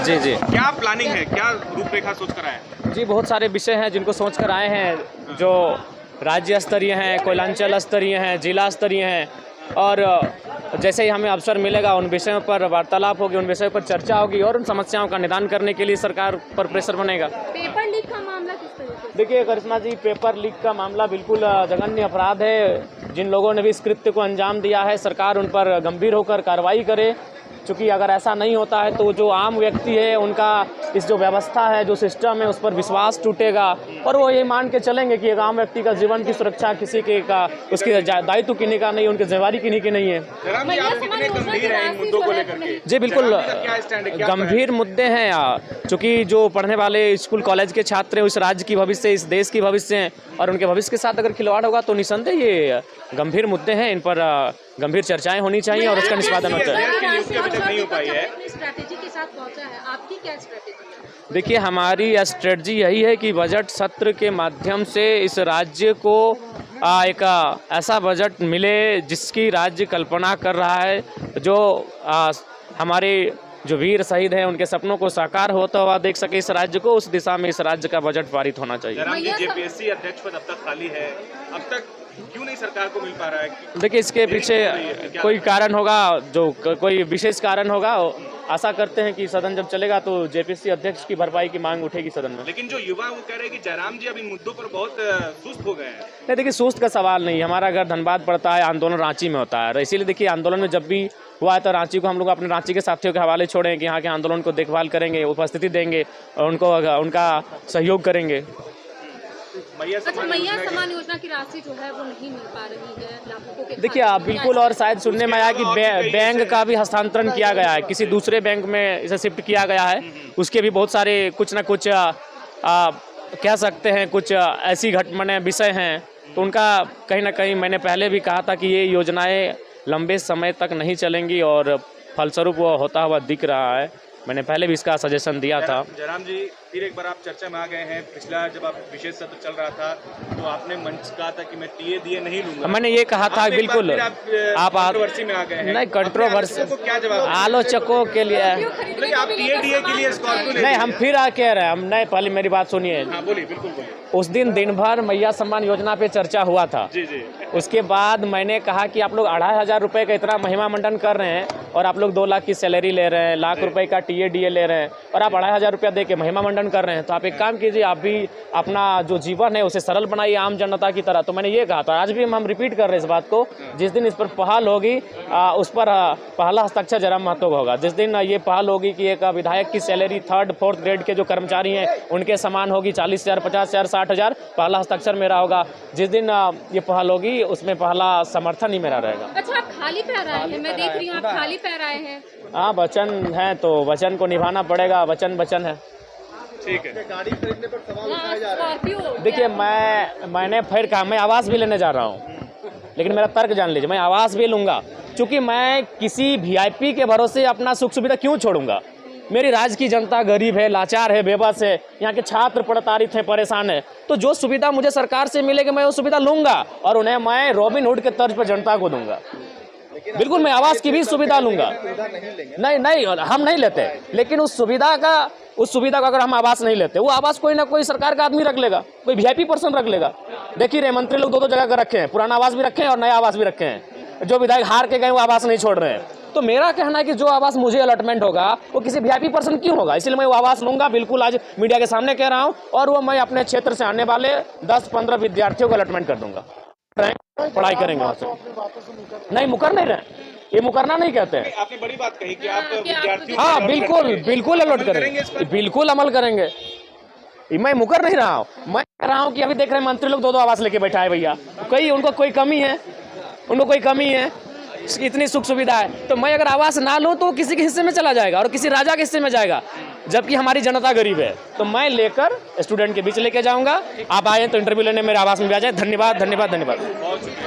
जी जी। क्या प्लानिंग है, क्या रूपरेखा सोच कर आए हैं? जी, बहुत सारे विषय हैं जिनको सोच कर आए हैं, जो राज्य स्तरीय हैं, कोयलांचल स्तरीय हैं, जिला स्तरीय हैं, और जैसे ही हमें अवसर मिलेगा उन विषयों पर वार्तालाप होगी, उन विषयों पर चर्चा होगी और उन समस्याओं का निदान करने के लिए सरकार पर प्रेशर बनेगा। पेपर लीक का मामला किस तरीके से? देखिए करिश्मा जी, पेपर लीक का मामला बिल्कुल जघन्य अपराध है। जिन लोगों ने भी इस कृत्य को अंजाम दिया है, सरकार उन पर गंभीर होकर कार्रवाई करे, क्योंकि अगर ऐसा नहीं होता है तो जो आम व्यक्ति है उनका इस जो व्यवस्था है, जो सिस्टम है, उस पर विश्वास टूटेगा और वो ये मान के चलेंगे कि एक आम व्यक्ति का जीवन की सुरक्षा किसी के का उसकी दायित्व किन्हीं का नहीं, उनकी जिम्मेदारी किन्हीं की नहीं है। जयराम जी, आप कितने गंभीर हैं इन मुद्दों को लेकर के? जी बिल्कुल, जयराम जी का क्या स्टैंड है, क्या गंभीर मुद्दे हैं, चूँकि जो पढ़ने वाले स्कूल कॉलेज के छात्र हैं, उस राज्य की भविष्य, इस देश की भविष्य हैं और उनके भविष्य के साथ अगर खिलवाड़ होगा तो निसंदेह ये गंभीर मुद्दे हैं। इन पर गंभीर चर्चाएं होनी चाहिए और उसका निष्पादन होना चाहिए। नहीं हो पाई है। स्ट्रैटेजी के साथ पहुंचा है, आपकी क्या स्ट्रैटेजी है? देखिए, हमारी स्ट्रेटजी यही है कि बजट सत्र के माध्यम से इस राज्य को एक ऐसा बजट मिले जिसकी राज्य कल्पना कर रहा है, जो हमारे जो वीर शहीद हैं उनके सपनों को साकार होता हुआ देख सके इस राज्य को। उस दिशा में इस राज्य का बजट पारित होना चाहिए। जयराम जी, जेपीएससी अध्यक्ष पद अब तक खाली है, अब तक क्यों नहीं सरकार को मिल पा रहा है? देखिए, इसके पीछे कोई कारण होगा, जो कोई विशेष कारण होगा। आशा करते हैं कि सदन जब चलेगा तो जेपीएससी अध्यक्ष की भरपाई की मांग उठेगी सदन में। लेकिन जो युवा वो कह रहे हैं कि जयराम जी अब इन मुद्दों पर बहुत सुस्त हो गए हैं। नहीं, देखिए, सुस्त का सवाल नहीं। हमारा घर धनबाद पड़ता है, आंदोलन रांची में होता है, इसीलिए देखिए आंदोलन में जब भी हुआ है तो रांची को हम लोग अपने रांची के साथियों के हवाले छोड़ें कि यहाँ के आंदोलन को देखभाल करेंगे, उपस्थिति देंगे और उनका सहयोग करेंगे। मैया समान योजना की राशि जो है वो नहीं मिल पा रही है लाभुकों के। देखिए, आप बिल्कुल, और शायद सुनने में आया कि बैंक का भी हस्तांतरण किया गया है, किसी दूसरे बैंक में इसे शिफ्ट किया गया है। उसके भी बहुत सारे कुछ ना कुछ कह सकते हैं, कुछ ऐसी घटनाएं विषय हैं, तो उनका कहीं ना कहीं मैंने पहले भी कहा था कि ये योजनाएं लंबे समय तक नहीं चलेंगी और फलस्वरूप वो होता हुआ दिख रहा है। मैंने पहले भी इसका सजेशन दिया था। जयराम जी, फिर एक बार आप चर्चा में आ गए हैं। पिछला जब आप विशेष सत्र चल रहा था तो आपने मंच कहा था कि मैं टीए दिए नहीं लूंगा। मैंने ये कहा था, बिल्कुल आप कंट्रोवर्सी में आ गए हैं। नहीं, कंट्रोवर्सी को क्या जवाब? आलोचकों के लिए आप टीए डीए के लिए स्कॉर्पियो नहीं, हम फिर कह रहे हैं, हम नहीं, पहले मेरी बात सुनिए। हाँ, बोलिए, बिल्कुल बोलिए। उस दिन भर मैया सम्मान योजना पे चर्चा हुआ था। जी जी। उसके बाद मैंने कहा कि आप लोग 2500 रुपये का इतना महिमा मंडन कर रहे हैं और आप लोग 2 लाख की सैलरी ले रहे हैं, लाख रुपए का टीए डीए ले रहे हैं और आप 2500 रुपया दे के महिमा मंडन कर रहे हैं, तो आप एक काम कीजिए, आप भी अपना जो जीवन है उसे सरल बनाइए आम जनता की तरह। तो मैंने ये कहा था, आज भी हम रिपीट कर रहे हैं इस बात को। जिस दिन इस पर पहल होगी उस पर पहला हस्ताक्षर जयराम महतो का होगा। जिस दिन ये पहल होगी कि एक विधायक की सैलरी 3rd 4th ग्रेड के जो कर्मचारी हैं उनके समान होगी, 40,000, 50,000, 60,000, पहला हस्ताक्षर मेरा होगा। जिस दिन ये पहल होगी उसमें पहला समर्थन ही मेरा रहेगा। अच्छा, आप खाली पैर आए हैं, मैं देख रही हूँ आप खाली पैर आए हैं। हाँ, वचन है तो वचन को निभाना पड़ेगा, वचन है। ठीक है। गाड़ी खरीदने पर सवाल उठाए जा रहे हैं। देखिए, मैंने फिर कहा मैं आवास भी लेने जा रहा हूँ, लेकिन मेरा तर्क जान लीजिए, मैं आवास भी लूँगा, क्योंकि मैं किसी वीआईपी के भरोसे अपना सुख सुविधा क्यों छोड़ूंगा। मेरी राज्य की जनता गरीब है, लाचार है, बेबस है, यहाँ के छात्र प्रताड़ित हैं, परेशान है, तो जो सुविधा मुझे सरकार से मिलेगी मैं वो सुविधा लूँगा और उन्हें मैं रॉबिन हुड के तर्ज पर जनता को दूंगा। बिल्कुल, मैं आवास की भी सुविधा लूँगा। नहीं, हम नहीं लेते, लेकिन उस सुविधा का अगर हम आवास नहीं लेते, वो आवास कोई ना कोई सरकार का आदमी रख लेगा, कोई वीआईपी पर्सन रख लेगा। देखिए रहे मंत्री लोग 2 जगह का रखे हैं, पुराना आवास भी रखे हैं और नया आवास भी रखे हैं। जो विधायक हार के गए वो आवास नहीं छोड़ रहे हैं। तो मेरा कहना है कि जो आवास मुझे अलॉटमेंट होगा वो किसी वीआईपी पर्सन क्यों होगा, इसलिए मैं वो आवास लूँगा। बिल्कुल, आज मीडिया के सामने कह रहा हूँ, और वो मैं अपने क्षेत्र से आने वाले 10-15 विद्यार्थियों को अलॉटमेंट कर दूंगा, पढ़ाई करेंगे वहाँ से। नहीं, मुकर नहीं रहे, ये मुकरना नहीं कहते हैं। आपने बड़ी बात कही कि आप विद्यार्थियों, हाँ बिल्कुल अलॉट करेंगे, बिल्कुल अमल करेंगे। मैं मुकर नहीं रहा हूँ, मैं कह रहा हूँ कि अभी देख रहे हैं मंत्री लोग 2 आवास लेके बैठा है भैया, उनको कोई कमी है, इतनी सुख सुविधा है, तो मैं अगर आवास ना लूँ तो किसी के हिस्से में चला जाएगा और किसी राजा के हिस्से में जाएगा, जबकि हमारी जनता गरीब है। तो मैं लेकर स्टूडेंट के बीच लेके जाऊंगा। आप आए तो इंटरव्यू लेने मेरे आवास में भी आ जाए। धन्यवाद। बहुत शुक्रिया।